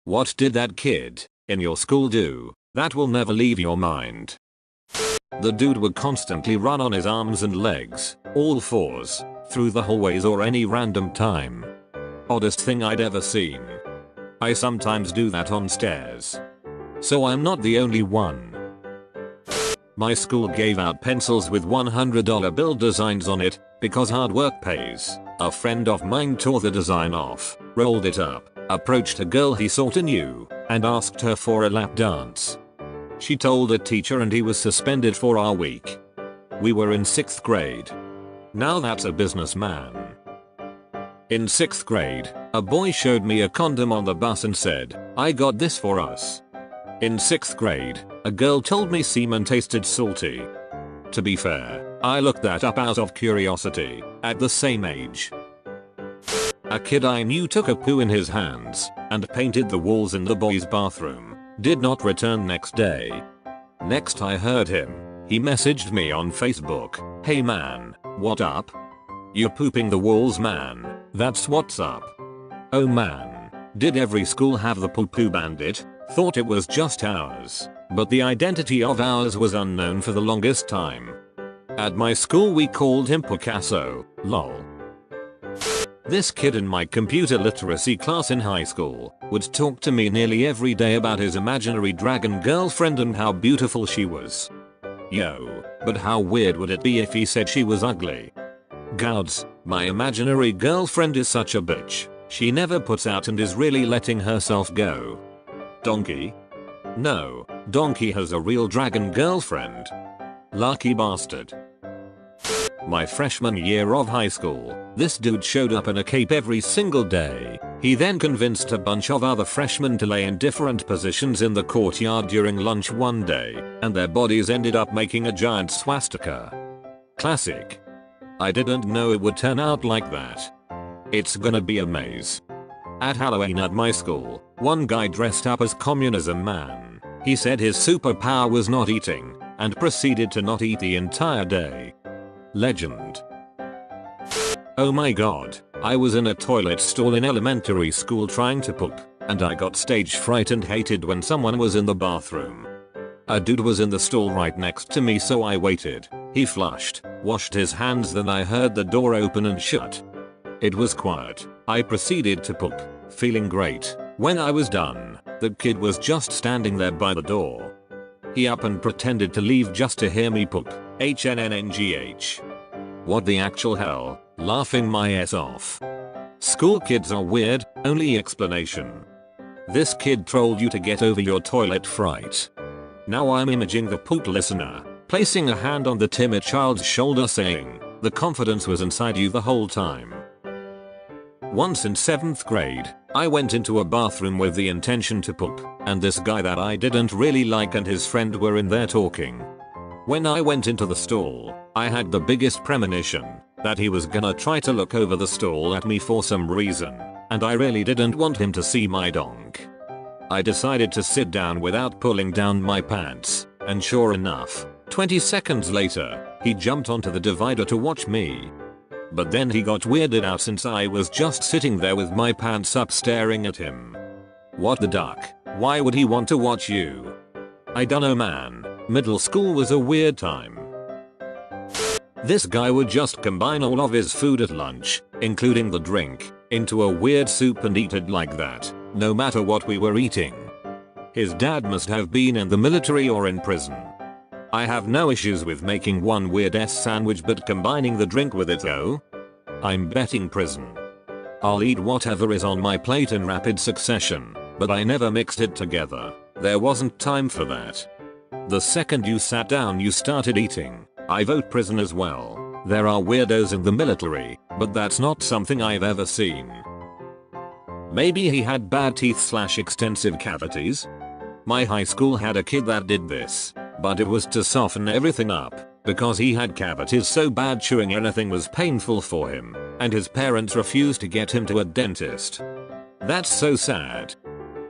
What did that kid in your school do that will never leave your mind? The dude would constantly run on his arms and legs, all fours, through the hallways or any random time. Oddest thing I'd ever seen. I sometimes do that on stairs. So I'm not the only one. My school gave out pencils with $100 bill designs on it because hard work pays. A friend of mine tore the design off, rolled it up, approached a girl he sorta knew, and asked her for a lap dance. She told the teacher and he was suspended for a week. We were in 6th grade. Now that's a businessman. In 6th grade, a boy showed me a condom on the bus and said, "I got this for us." In 6th grade, a girl told me semen tasted salty. To be fair, I looked that up out of curiosity, at the same age. A kid I knew took a poo in his hands and painted the walls in the boys' bathroom. Did not return next day. Next I heard him, he messaged me on Facebook, "Hey man, what up? You're pooping the walls man, that's what's up." Oh man, did every school have the poo-poo bandit? Thought it was just ours, but the identity of ours was unknown for the longest time. At my school we called him Picasso, lol. This kid in my computer literacy class in high school would talk to me nearly every day about his imaginary dragon girlfriend and how beautiful she was. Yo, but how weird would it be if he said she was ugly? Gods, my imaginary girlfriend is such a bitch. She never puts out and is really letting herself go. Donkey? No, Donkey has a real dragon girlfriend. Lucky bastard. My freshman year of high school, this dude showed up in a cape every single day. He then convinced a bunch of other freshmen to lay in different positions in the courtyard during lunch one day, and their bodies ended up making a giant swastika. Classic. I didn't know it would turn out like that. It's gonna be a maze. At Halloween at my school, one guy dressed up as Communism Man. He said his superpower was not eating, and proceeded to not eat the entire day. Legend. Oh my god, I was in a toilet stall in elementary school trying to poop, and I got stage fright and hated when someone was in the bathroom. A dude was in the stall right next to me, so I waited. He flushed, washed his hands, then I heard the door open and shut. It was quiet. I proceeded to poop, feeling great. When I was done, the kid was just standing there by the door. He up and pretended to leave just to hear me poop. HNNNGH. What the actual hell? Laughing my ass off. School kids are weird, only explanation. This kid trolled you to get over your toilet fright. Now I'm imaging the poop listener, placing a hand on the timid child's shoulder saying, "The confidence was inside you the whole time." Once in 7th grade, I went into a bathroom with the intention to poop, and this guy that I didn't really like and his friend were in there talking. When I went into the stall, I had the biggest premonition that he was gonna try to look over the stall at me for some reason, and I really didn't want him to see my donk. I decided to sit down without pulling down my pants, and sure enough, 20 seconds later, he jumped onto the divider to watch me. But then he got weirded out since I was just sitting there with my pants up staring at him. What the duck? Why would he want to watch you? I dunno man, middle school was a weird time. This guy would just combine all of his food at lunch, including the drink, into a weird soup and eat it like that, no matter what we were eating. His dad must have been in the military or in prison. I have no issues with making one weird ass sandwich, but combining the drink with it though? I'm betting prison. I'll eat whatever is on my plate in rapid succession, but I never mixed it together. There wasn't time for that. The second you sat down you started eating. I vote prison as well. There are weirdos in the military, but that's not something I've ever seen. Maybe he had bad teeth / extensive cavities? My high school had a kid that did this, but it was to soften everything up, because he had cavities so bad chewing anything was painful for him, and his parents refused to get him to a dentist. That's so sad.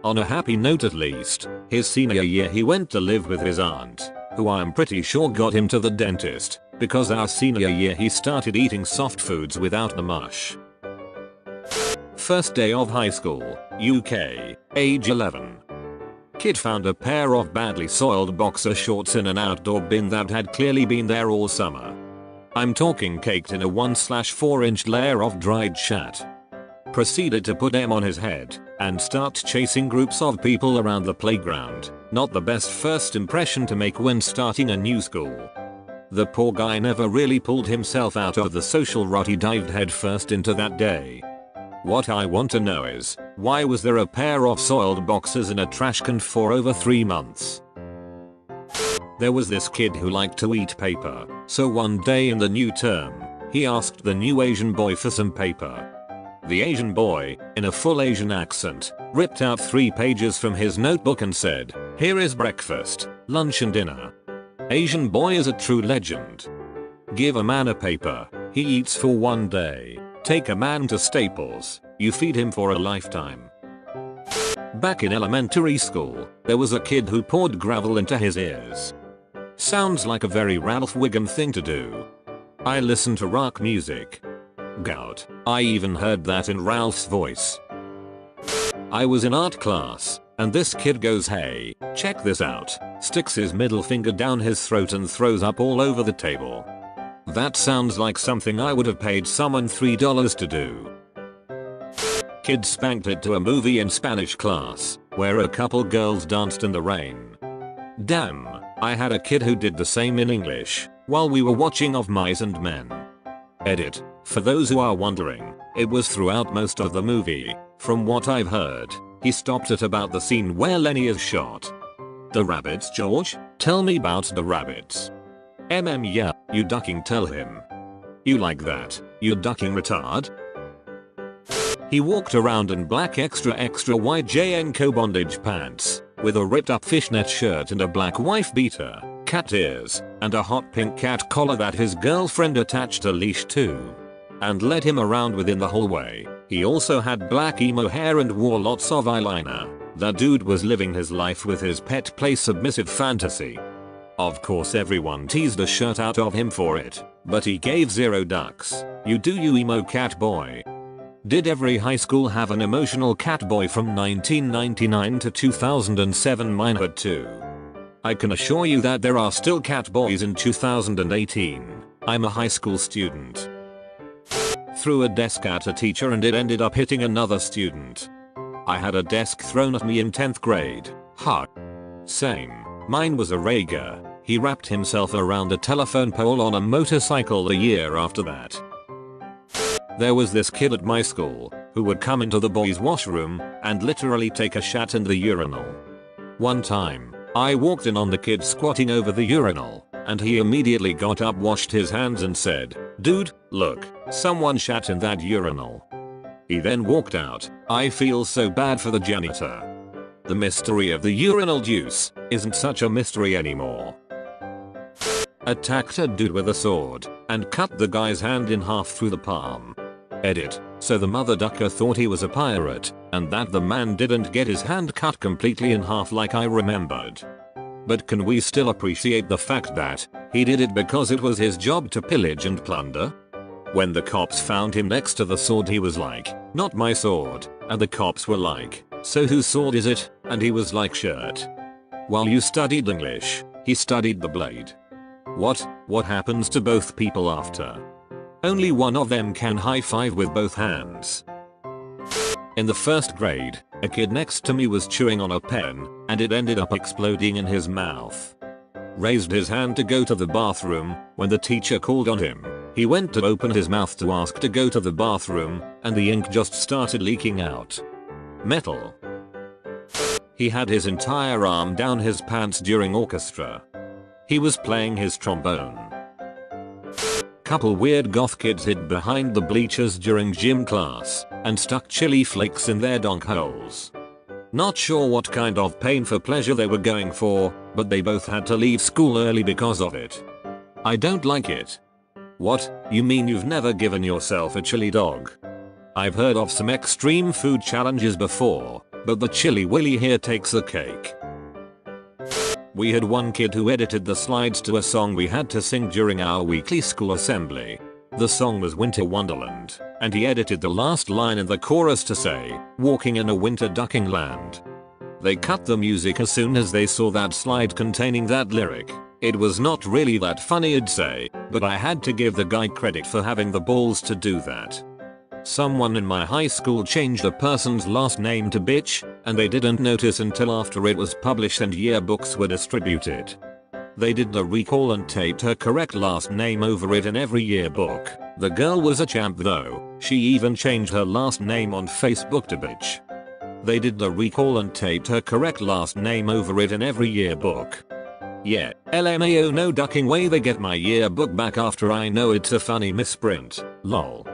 On a happy note at least, his senior year he went to live with his aunt, who I'm pretty sure got him to the dentist, because our senior year he started eating soft foods without the mush. First day of high school, UK, age 11. Kid found a pair of badly soiled boxer shorts in an outdoor bin that had clearly been there all summer. I'm talking caked in a 1/4 inch layer of dried shat. Proceeded to put them on his head and start chasing groups of people around the playground. Not the best first impression to make when starting a new school. The poor guy never really pulled himself out of the social rut he dived headfirst into that day. What I want to know is, why was there a pair of soiled boxers in a trash can for over 3 months? There was this kid who liked to eat paper, so one day in the new term, he asked the new Asian boy for some paper. The Asian boy, in a full Asian accent, ripped out 3 pages from his notebook and said, "Here is breakfast, lunch and dinner." Asian boy is a true legend. Give a man a paper, he eats for 1 day. Take a man to Staples, you feed him for a lifetime. Back in elementary school, there was a kid who poured gravel into his ears. Sounds like a very Ralph Wiggum thing to do. I listen to rock music. Gout, I even heard that in Ralph's voice. I was in art class, and this kid goes, "Hey, check this out," sticks his middle finger down his throat and throws up all over the table. That sounds like something I would have paid someone $3 to do. Kid spanked it to a movie in Spanish class, where a couple girls danced in the rain. Damn, I had a kid who did the same in English, while we were watching Of Mice and Men. Edit, for those who are wondering, it was throughout most of the movie. From what I've heard, he stopped at about the scene where Lenny is shot. The rabbits, George? Tell me about the rabbits. Yeah, you ducking, tell him. You like that, you ducking retard? He walked around in black extra wide JNCO bondage pants, with a ripped up fishnet shirt and a black wife beater, cat ears, and a hot pink cat collar that his girlfriend attached a leash to. And led him around within the hallway. He also had black emo hair and wore lots of eyeliner. That dude was living his life with his pet play submissive fantasy. Of course everyone teased the shirt out of him for it, but he gave 0 ducks. You do you, emo cat boy. Did every high school have an emotional cat boy from 1999 to 2007? Mine had too. I can assure you that there are still cat boys in 2018. I'm a high school student. Threw a desk at a teacher and it ended up hitting another student. I had a desk thrown at me in 10th grade. Ha. Same. Mine was a Rager. He wrapped himself around a telephone pole on a motorcycle the year after that. There was this kid at my school who would come into the boys' washroom and literally take a shat in the urinal. One time, I walked in on the kid squatting over the urinal, and he immediately got up, washed his hands and said, "Dude, look, someone shat in that urinal." He then walked out. I feel so bad for the janitor. The mystery of the urinal juice isn't such a mystery anymore. Attacked a dude with a sword and cut the guy's hand in half through the palm. Edit, so the mother ducker thought he was a pirate and that the man didn't get his hand cut completely in half like I remembered. But can we still appreciate the fact that he did it because it was his job to pillage and plunder? When the cops found him next to the sword, he was like, "Not my sword," and the cops were like, "So whose sword is it?" And he was like, "Shirt." While you studied English, he studied the blade. What happens to both people after? Only one of them can high five with both hands. In the 1st grade, a kid next to me was chewing on a pen, and it ended up exploding in his mouth. Raised his hand to go to the bathroom. When the teacher called on him, he went to open his mouth to ask to go to the bathroom, and the ink just started leaking out. Metal. He had his entire arm down his pants during orchestra. He was playing his trombone. Couple weird goth kids hid behind the bleachers during gym class and stuck chili flakes in their donk holes. Not sure what kind of pain for pleasure they were going for, but they both had to leave school early because of it. I don't like it. What, you mean you've never given yourself a chili dog? I've heard of some extreme food challenges before, but the chili willy here takes the cake. We had one kid who edited the slides to a song we had to sing during our weekly school assembly. The song was Winter Wonderland. and he edited the last line in the chorus to say, walking in a winter ducking land. They cut the music as soon as they saw that slide containing that lyric. It was not really that funny, I'd say, but I had to give the guy credit for having the balls to do that. Someone in my high school changed a person's last name to bitch, and they didn't notice until after it was published and yearbooks were distributed. They did the recall and taped her correct last name over it in every yearbook. The girl was a champ though, she even changed her last name on Facebook to bitch. They did the recall and taped her correct last name over it in every yearbook. Yeah, LMAO, no ducking way they get my yearbook back after I know it's a funny misprint, lol.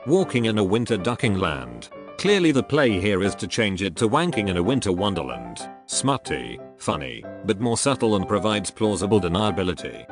Walking in a winter ducking land. Clearly the play here is to change it to wanking in a winter wonderland. Smutty, funny, but more subtle and provides plausible deniability.